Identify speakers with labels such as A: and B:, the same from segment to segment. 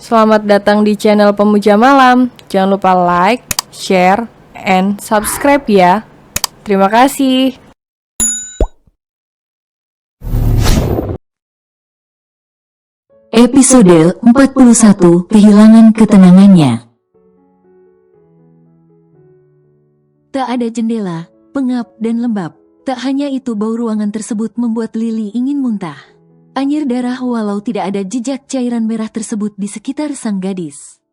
A: Selamat datang di channel Pemuja Malam. Jangan lupa like, share, and subscribe ya. Terima kasih.
B: Episode 41 Kehilangan Ketenangannya. Tak ada jendela, pengap dan lembab. Tak hanya itu, bau ruangan tersebut membuat Lily ingin muntah. Anyir darah walau tidak ada jejak cairan merah tersebut di sekitar sang gadis.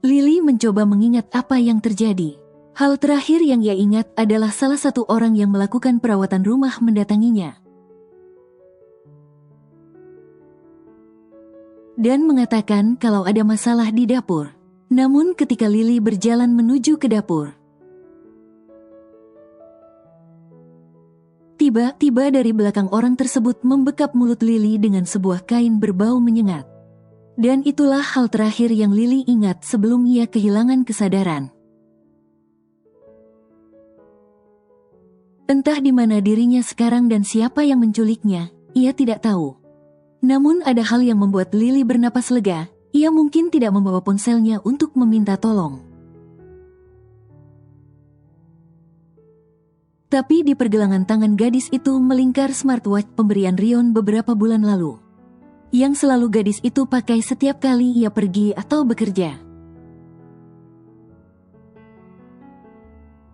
B: Lily mencoba mengingat apa yang terjadi. Hal terakhir yang ia ingat adalah salah satu orang yang melakukan perawatan rumah mendatanginya dan mengatakan kalau ada masalah di dapur. Namun ketika Lily berjalan menuju ke dapur, tiba-tiba dari belakang orang tersebut membekap mulut Lily dengan sebuah kain berbau menyengat. Dan itulah hal terakhir yang Lily ingat sebelum ia kehilangan kesadaran. Entah di mana dirinya sekarang dan siapa yang menculiknya, ia tidak tahu. Namun ada hal yang membuat Lily bernapas lega. Ia mungkin tidak membawa ponselnya untuk meminta tolong. Tapi di pergelangan tangan gadis itu melingkar smartwatch pemberian Rion beberapa bulan lalu, yang selalu gadis itu pakai setiap kali ia pergi atau bekerja.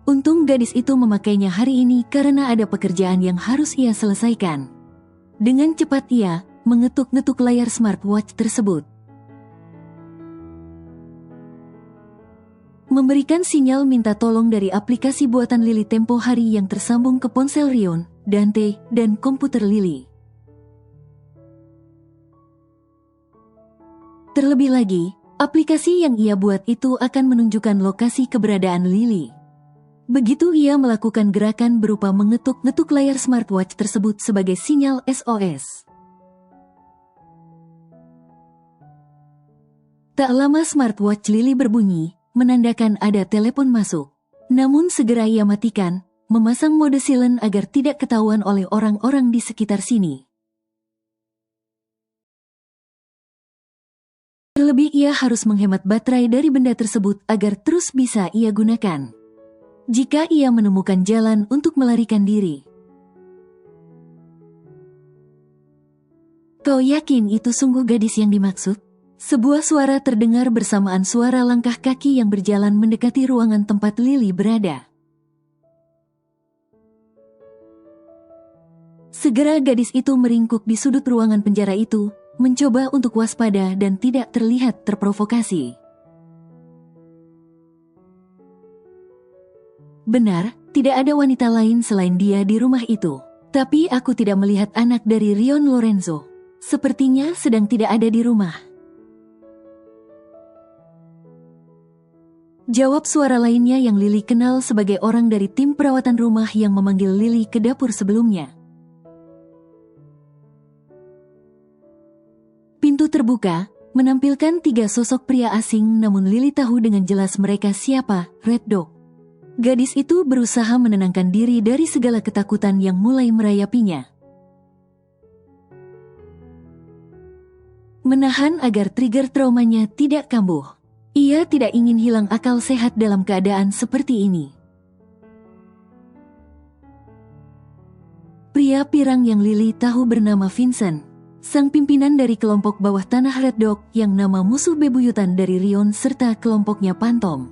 B: Untung gadis itu memakainya hari ini karena ada pekerjaan yang harus ia selesaikan. Dengan cepat ia mengetuk-ngetuk layar smartwatch tersebut, memberikan sinyal minta tolong dari aplikasi buatan Lily tempo hari yang tersambung ke ponsel Rion, Dante, dan komputer Lily. Terlebih lagi, aplikasi yang ia buat itu akan menunjukkan lokasi keberadaan Lily. Begitu ia melakukan gerakan berupa mengetuk-ngetuk layar smartwatch tersebut sebagai sinyal SOS. Tak lama smartwatch Lily berbunyi, menandakan ada telepon masuk. Namun segera ia matikan, memasang mode silent agar tidak ketahuan oleh orang-orang di sekitar sini. Terlebih ia harus menghemat baterai dari benda tersebut agar terus bisa ia gunakan jika ia menemukan jalan untuk melarikan diri. Kau yakin itu sungguh gadis yang dimaksud? Sebuah suara terdengar bersamaan suara langkah kaki yang berjalan mendekati ruangan tempat Lily berada. Segera gadis itu meringkuk di sudut ruangan penjara itu, mencoba untuk waspada dan tidak terlihat terprovokasi. Benar, tidak ada wanita lain selain dia di rumah itu. Tapi aku tidak melihat anak dari Rion Lorenzo. Sepertinya sedang tidak ada di rumah. Jawab suara lainnya yang Lily kenal sebagai orang dari tim perawatan rumah yang memanggil Lily ke dapur sebelumnya. Pintu terbuka, menampilkan 3 sosok pria asing, namun Lily tahu dengan jelas mereka siapa, Red Dog. Gadis itu berusaha menenangkan diri dari segala ketakutan yang mulai merayapinya. Menahan agar trigger traumanya tidak kambuh. Ia tidak ingin hilang akal sehat dalam keadaan seperti ini. Pria pirang yang Lily tahu bernama Vincent, sang pimpinan dari kelompok bawah tanah Red Dog yang nama musuh bebuyutan dari Rion serta kelompoknya Phantom.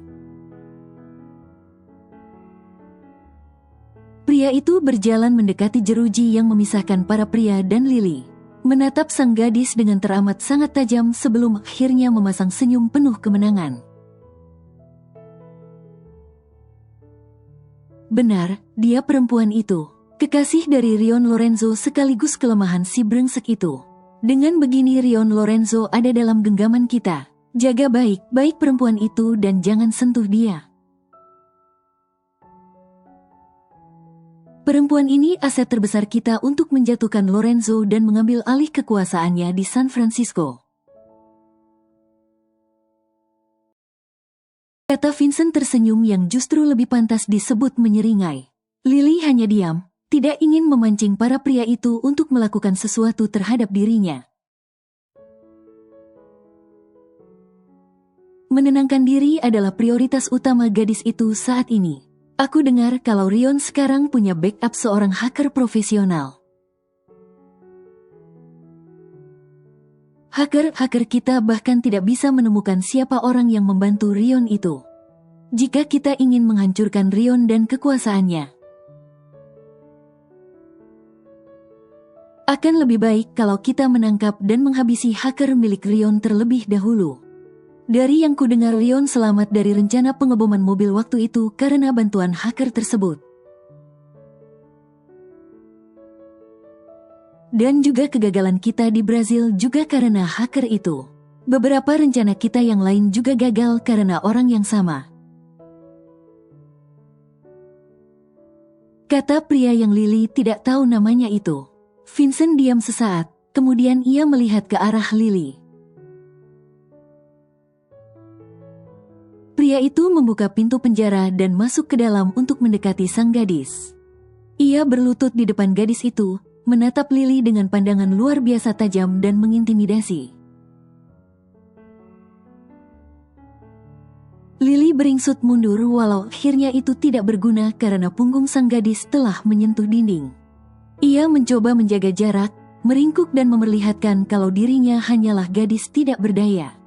B: Pria itu berjalan mendekati jeruji yang memisahkan para pria dan Lily, menatap sang gadis dengan teramat sangat tajam sebelum akhirnya memasang senyum penuh kemenangan. Benar, dia perempuan itu, kekasih dari Rion Lorenzo sekaligus kelemahan si brengsek itu. Dengan begini Rion Lorenzo ada dalam genggaman kita. Jaga baik-baik perempuan itu dan jangan sentuh dia. Perempuan ini aset terbesar kita untuk menjatuhkan Lorenzo dan mengambil alih kekuasaannya di San Francisco, kata Vincent tersenyum yang justru lebih pantas disebut menyeringai. Lily hanya diam, tidak ingin memancing para pria itu untuk melakukan sesuatu terhadap dirinya. Menenangkan diri adalah prioritas utama gadis itu saat ini. Aku dengar kalau Rion sekarang punya backup seorang hacker profesional. Hacker kita bahkan tidak bisa menemukan siapa orang yang membantu Rion itu. Jika kita ingin menghancurkan Rion dan kekuasaannya, akan lebih baik kalau kita menangkap dan menghabisi hacker milik Rion terlebih dahulu. Dari yang kudengar, Rion selamat dari rencana pengeboman mobil waktu itu karena bantuan hacker tersebut. Dan juga kegagalan kita di Brazil juga karena hacker itu. Beberapa rencana kita yang lain juga gagal karena orang yang sama. Kata pria yang Lily tidak tahu namanya itu. Vincent diam sesaat, kemudian ia melihat ke arah Lily. Pria itu membuka pintu penjara dan masuk ke dalam untuk mendekati sang gadis. Ia berlutut di depan gadis itu, menatap Lily dengan pandangan luar biasa tajam dan mengintimidasi. Lily beringsut mundur walau akhirnya itu tidak berguna karena punggung sang gadis telah menyentuh dinding. Ia mencoba menjaga jarak, meringkuk dan memperlihatkan kalau dirinya hanyalah gadis tidak berdaya.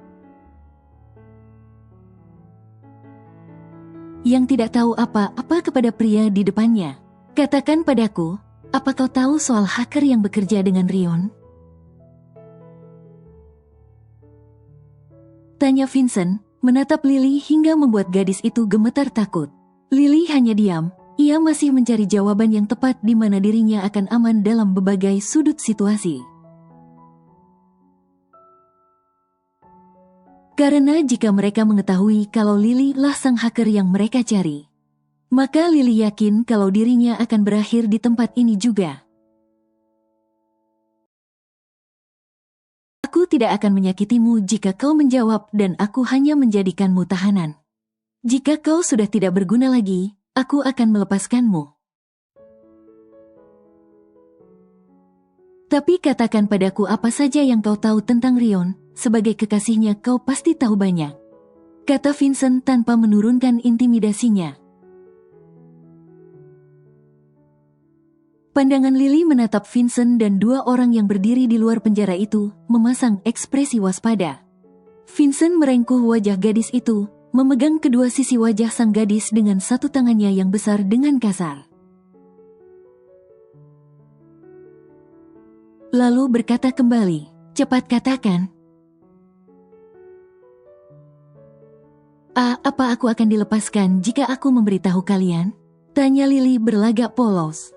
B: Yang tidak tahu apa-apa kepada pria di depannya. Katakan padaku, apa kau tahu soal hacker yang bekerja dengan Rion? Tanya Vincent, menatap Lily hingga membuat gadis itu gemetar takut. Lily hanya diam, ia masih mencari jawaban yang tepat di mana dirinya akan aman dalam berbagai sudut situasi. Karena jika mereka mengetahui kalau Lily lah sang hacker yang mereka cari, maka Lily yakin kalau dirinya akan berakhir di tempat ini juga. Aku tidak akan menyakitimu jika kau menjawab dan aku hanya menjadikanmu tahanan. Jika kau sudah tidak berguna lagi, aku akan melepaskanmu. Tapi katakan padaku apa saja yang kau tahu tentang Rion, sebagai kekasihnya kau pasti tahu banyak. Kata Vincent tanpa menurunkan intimidasinya. Pandangan Lily menatap Vincent dan dua orang yang berdiri di luar penjara itu, memasang ekspresi waspada. Vincent merengkuh wajah gadis itu, memegang kedua sisi wajah sang gadis dengan satu tangannya yang besar dengan kasar. Lalu berkata kembali, cepat katakan. Apa aku akan dilepaskan jika aku memberitahu kalian? Tanya Lily berlagak polos.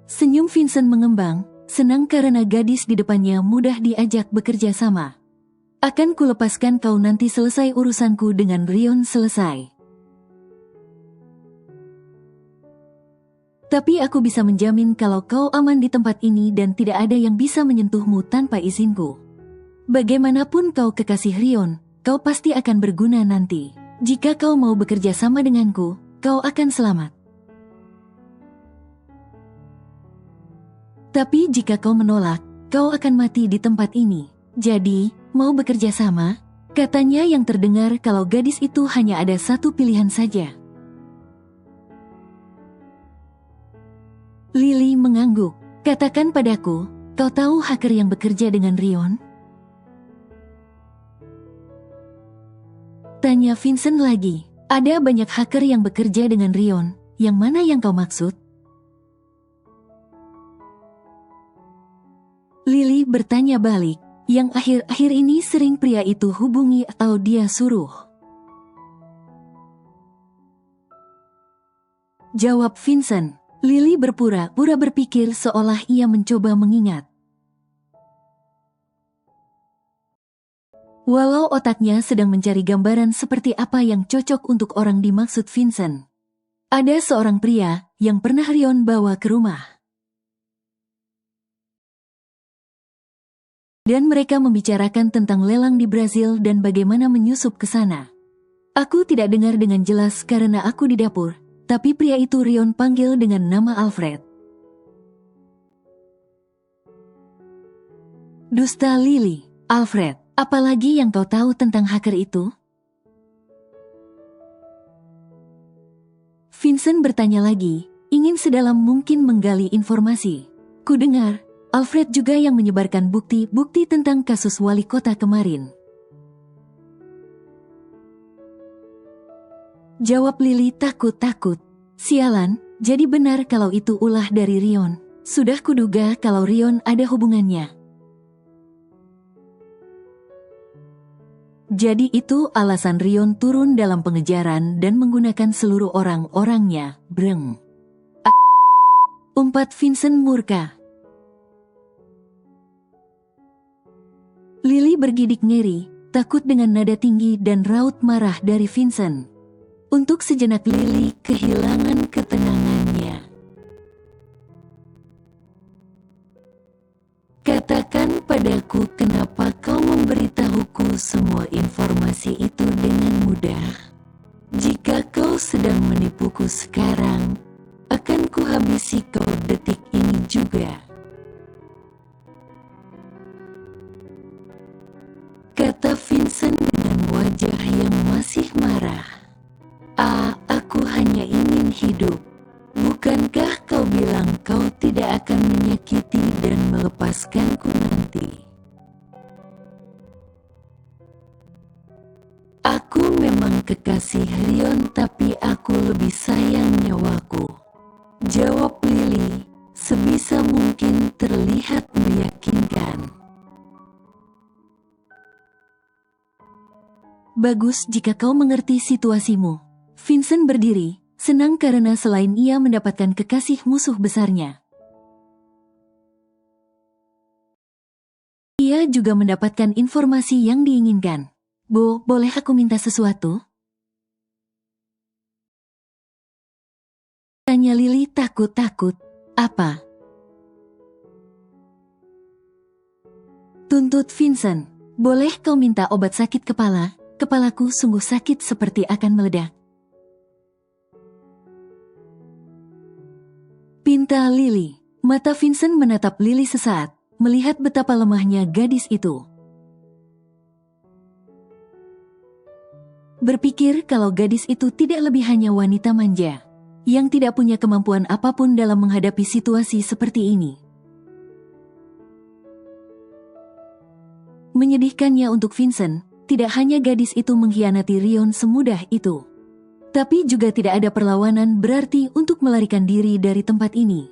B: Senyum Vincent mengembang, senang karena gadis di depannya mudah diajak bekerja sama. Akan kulepaskan kau nanti selesai urusanku dengan Rion selesai. Tapi aku bisa menjamin kalau kau aman di tempat ini dan tidak ada yang bisa menyentuhmu tanpa izinku. Bagaimanapun kau kekasih Rion, kau pasti akan berguna nanti. Jika kau mau bekerja sama denganku, kau akan selamat. Tapi jika kau menolak, kau akan mati di tempat ini. Jadi, mau bekerja sama? Katanya yang terdengar kalau gadis itu hanya ada satu pilihan saja. Lily mengangguk. Katakan padaku, kau tahu hacker yang bekerja dengan Rion? Tanya Vincent lagi. Ada banyak hacker yang bekerja dengan Rion. Yang mana yang kau maksud? Lily bertanya balik, yang akhir-akhir ini sering pria itu hubungi atau dia suruh. Jawab Vincent. Lily berpura-pura berpikir seolah ia mencoba mengingat. Walau otaknya sedang mencari gambaran seperti apa yang cocok untuk orang dimaksud Vincent. Ada seorang pria yang pernah Rion bawa ke rumah. Dan mereka membicarakan tentang lelang di Brazil dan bagaimana menyusup ke sana. Aku tidak dengar dengan jelas karena aku di dapur, tapi pria itu Rion panggil dengan nama Alfred. Dusta Lily, Alfred, apalagi yang kau tahu tentang hacker itu? Vincent bertanya lagi, ingin sedalam mungkin menggali informasi. Kudengar, Alfred juga yang menyebarkan bukti-bukti tentang kasus wali kota kemarin. Jawab Lily takut-takut. Sialan, jadi benar kalau itu ulah dari Rion. Sudah kuduga kalau Rion ada hubungannya. Jadi itu alasan Rion turun dalam pengejaran dan menggunakan seluruh orang-orangnya, breng. Umpat Vincent murka. Lily bergidik ngeri, takut dengan nada tinggi dan raut marah dari Vincent. Untuk sejenak Lily kehilangan ketenangannya. Katakan padaku kenapa kau memberitahuku semua informasi itu dengan mudah. Jika kau sedang menipuku sekarang, akan kuhabisi kau detik ini juga. Kata Vincent dengan wajah yang masih marah. Aku hanya ingin hidup. Bukankah kau bilang kau tidak akan menyakiti dan melepaskanku nanti? Aku memang kekasih Rion, tapi aku lebih sayang nyawaku. Jawab Lily, sebisa mungkin terlihat meyakinkan. Bagus jika kau mengerti situasimu. Vincent berdiri, senang karena selain ia mendapatkan kekasih musuh besarnya, ia juga mendapatkan informasi yang diinginkan. Boleh aku minta sesuatu? Tanya Lily takut-takut. Apa? Tuntut Vincent. Boleh kau minta obat sakit kepala? Kepalaku sungguh sakit seperti akan meledak. Pinta Lily. Mata Vincent menatap Lily sesaat, melihat betapa lemahnya gadis itu. Berpikir kalau gadis itu tidak lebih hanya wanita manja, yang tidak punya kemampuan apapun dalam menghadapi situasi seperti ini. Menyedihkannya untuk Vincent, tidak hanya gadis itu mengkhianati Rion semudah itu, tapi juga tidak ada perlawanan berarti untuk melarikan diri dari tempat ini.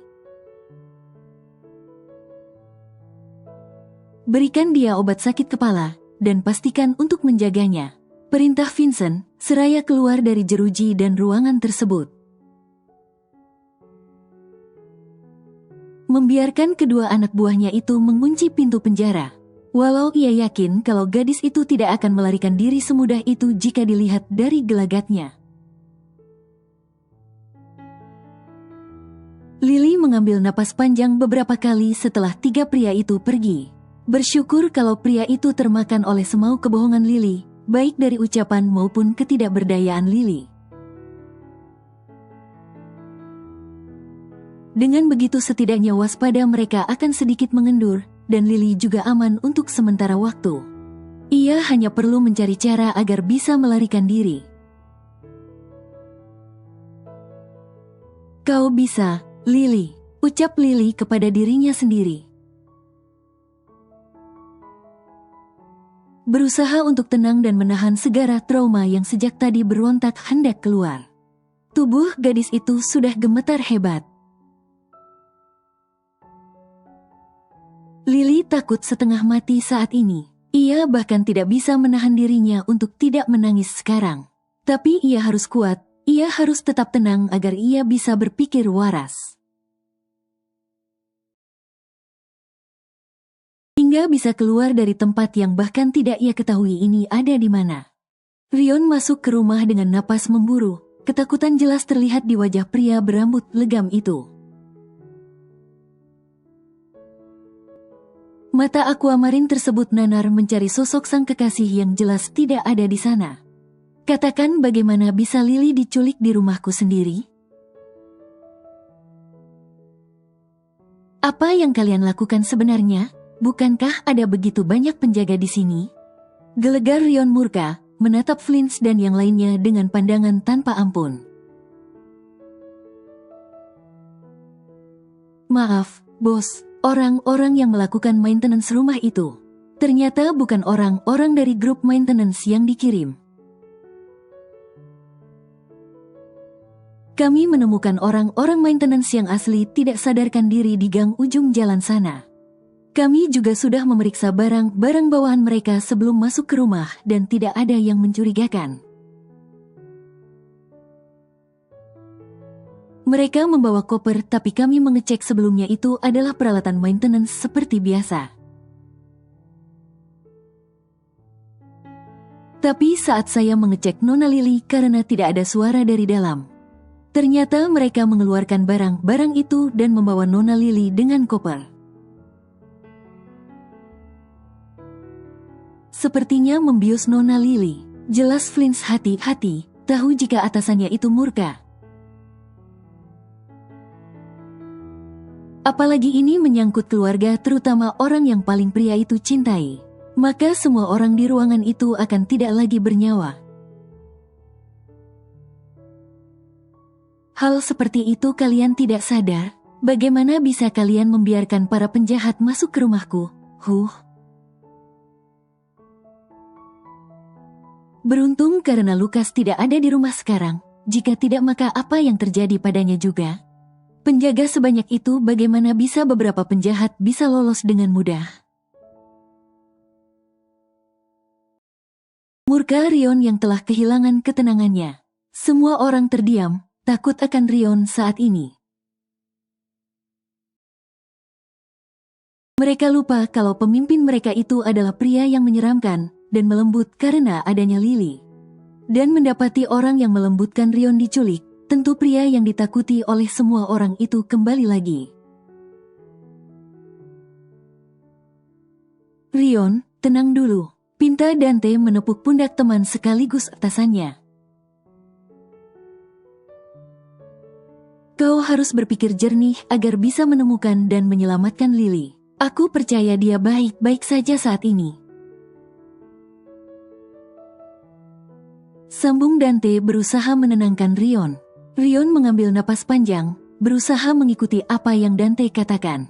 B: Berikan dia obat sakit kepala, dan pastikan untuk menjaganya. Perintah Vincent, seraya keluar dari jeruji dan ruangan tersebut. Membiarkan kedua anak buahnya itu mengunci pintu penjara. Walau ia yakin kalau gadis itu tidak akan melarikan diri semudah itu jika dilihat dari gelagatnya. Lily mengambil napas panjang beberapa kali setelah tiga pria itu pergi. Bersyukur kalau pria itu termakan oleh semau kebohongan Lily, baik dari ucapan maupun ketidakberdayaan Lily. Dengan begitu setidaknya waspada mereka akan sedikit mengendur, dan Lily juga aman untuk sementara waktu. Ia hanya perlu mencari cara agar bisa melarikan diri. Kau bisa, Lily, ucap Lily kepada dirinya sendiri. Berusaha untuk tenang dan menahan segara trauma yang sejak tadi berontak hendak keluar. Tubuh gadis itu sudah gemetar hebat. Lily takut setengah mati saat ini. Ia bahkan tidak bisa menahan dirinya untuk tidak menangis sekarang. Tapi ia harus kuat, ia harus tetap tenang agar ia bisa berpikir waras. Hingga bisa keluar dari tempat yang bahkan tidak ia ketahui ini ada di mana. Rion masuk ke rumah dengan napas memburu. Ketakutan jelas terlihat di wajah pria berambut legam itu. Mata aquamarin tersebut nanar mencari sosok sang kekasih yang jelas tidak ada di sana. Katakan bagaimana bisa Lily diculik di rumahku sendiri? Apa yang kalian lakukan sebenarnya? Bukankah ada begitu banyak penjaga di sini? Gelegar Rion murka, menatap Flints dan yang lainnya dengan pandangan tanpa ampun. Maaf, bos, orang-orang yang melakukan maintenance rumah itu ternyata bukan orang-orang dari grup maintenance yang dikirim. Kami menemukan orang-orang maintenance yang asli tidak sadarkan diri di gang ujung jalan sana. Kami juga sudah memeriksa barang-barang bawaan mereka sebelum masuk ke rumah dan tidak ada yang mencurigakan. Mereka membawa koper tapi kami mengecek sebelumnya itu adalah peralatan maintenance seperti biasa. Tapi saat saya mengecek Nona Lily karena tidak ada suara dari dalam, ternyata mereka mengeluarkan barang-barang itu dan membawa Nona Lily dengan koper. Sepertinya membius Nona Lily. Jelas Flints hati-hati, tahu jika atasannya itu murka. Apalagi ini menyangkut keluarga, terutama orang yang paling pria itu cintai. Maka semua orang di ruangan itu akan tidak lagi bernyawa. Hal seperti itu kalian tidak sadar? Bagaimana bisa kalian membiarkan para penjahat masuk ke rumahku? Beruntung karena Lukas tidak ada di rumah sekarang. Jika tidak, maka apa yang terjadi padanya juga? Penjaga sebanyak itu, bagaimana bisa beberapa penjahat bisa lolos dengan mudah? Murka Rion yang telah kehilangan ketenangannya. Semua orang terdiam, takut akan Rion saat ini. Mereka lupa kalau pemimpin mereka itu adalah pria yang menyeramkan dan melembut karena adanya Lily. Dan mendapati orang yang melembutkan Rion diculik, tentu pria yang ditakuti oleh semua orang itu kembali lagi. Rion, tenang dulu. Pinta Dante menepuk pundak teman sekaligus atasannya. Kau harus berpikir jernih agar bisa menemukan dan menyelamatkan Lily. Aku percaya dia baik-baik saja saat ini. Sambung Dante berusaha menenangkan Rion. Rion mengambil napas panjang, berusaha mengikuti apa yang Dante katakan.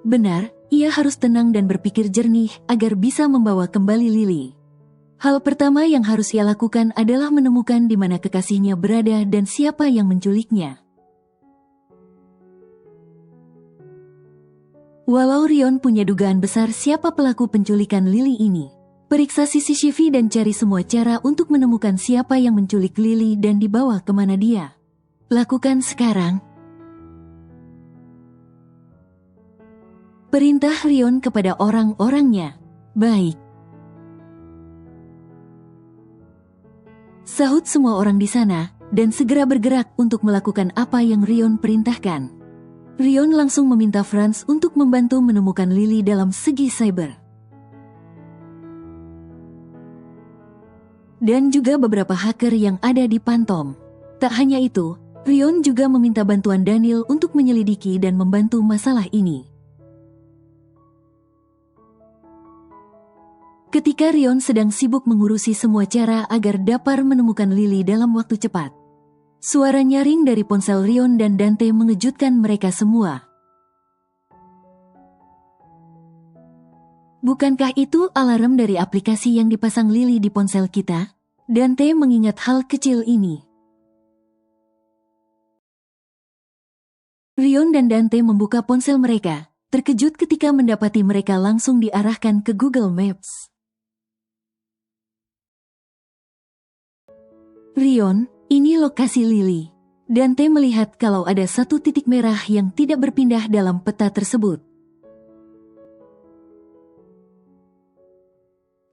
B: Benar, ia harus tenang dan berpikir jernih agar bisa membawa kembali Lily. Hal pertama yang harus ia lakukan adalah menemukan di mana kekasihnya berada dan siapa yang menculiknya. Walau Rion punya dugaan besar siapa pelaku penculikan Lily ini, periksa CCTV dan cari semua cara untuk menemukan siapa yang menculik Lily dan dibawa kemana dia. Lakukan sekarang. Perintah Rion kepada orang-orangnya. Baik. Sahut semua orang di sana, dan segera bergerak untuk melakukan apa yang Rion perintahkan. Rion langsung meminta Franz untuk membantu menemukan Lily dalam segi cyber. Dan juga beberapa hacker yang ada di Phantom. Tak hanya itu, Rion juga meminta bantuan Daniel untuk menyelidiki dan membantu masalah ini. Ketika Rion sedang sibuk mengurusi semua cara agar dapat menemukan Lily dalam waktu cepat, suara nyaring dari ponsel Rion dan Dante mengejutkan mereka semua. Bukankah itu alarm dari aplikasi yang dipasang Lily di ponsel kita? Dante mengingat hal kecil ini. Rion dan Dante membuka ponsel mereka, terkejut ketika mendapati mereka langsung diarahkan ke Google Maps. Rion, ini lokasi Lily. Dante melihat kalau ada satu titik merah yang tidak berpindah dalam peta tersebut.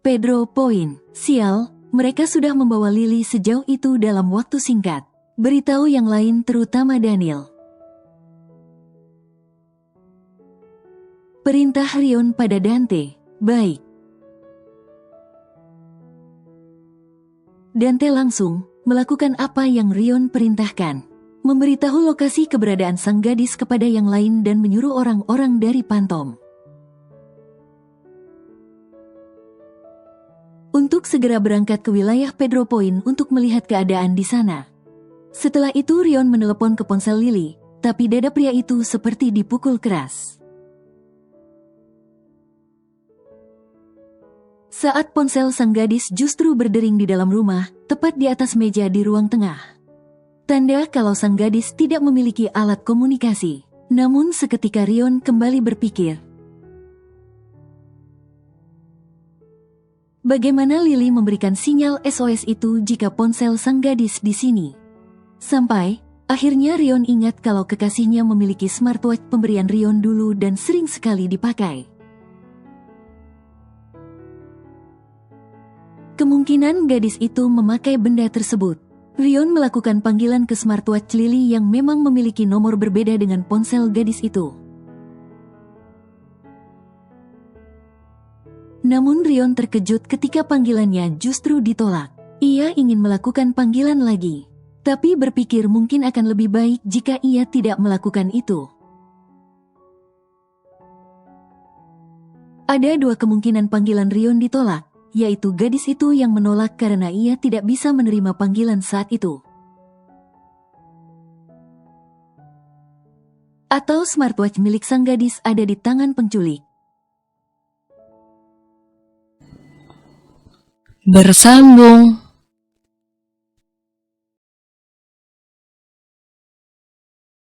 B: Pedro Point, sial, mereka sudah membawa Lily sejauh itu dalam waktu singkat. Beritahu yang lain terutama Daniel. Perintah Rion pada Dante, baik. Dante langsung melakukan apa yang Rion perintahkan. memberitahu lokasi keberadaan sang gadis kepada yang lain dan menyuruh orang-orang dari Pantom untuk segera berangkat ke wilayah Pedro Point untuk melihat keadaan di sana. Setelah itu Rion menelepon ke ponsel Lily, tapi dada pria itu seperti dipukul keras. Saat ponsel sang gadis justru berdering di dalam rumah, tepat di atas meja di ruang tengah. Tanda kalau sang gadis tidak memiliki alat komunikasi. Namun seketika Rion kembali berpikir. Bagaimana Lily memberikan sinyal SOS itu jika ponsel sang gadis di sini? Sampai, akhirnya Rion ingat kalau kekasihnya memiliki smartwatch pemberian Rion dulu dan sering sekali dipakai. Kemungkinan gadis itu memakai benda tersebut. Rion melakukan panggilan ke smartwatch Lily yang memang memiliki nomor berbeda dengan ponsel gadis itu. Namun Rion terkejut ketika panggilannya justru ditolak. Ia ingin melakukan panggilan lagi, tapi berpikir mungkin akan lebih baik jika ia tidak melakukan itu. Ada dua kemungkinan panggilan Rion ditolak, yaitu gadis itu yang menolak karena ia tidak bisa menerima panggilan saat itu. Atau smartwatch milik sang gadis ada di tangan penculik.
A: Bersambung.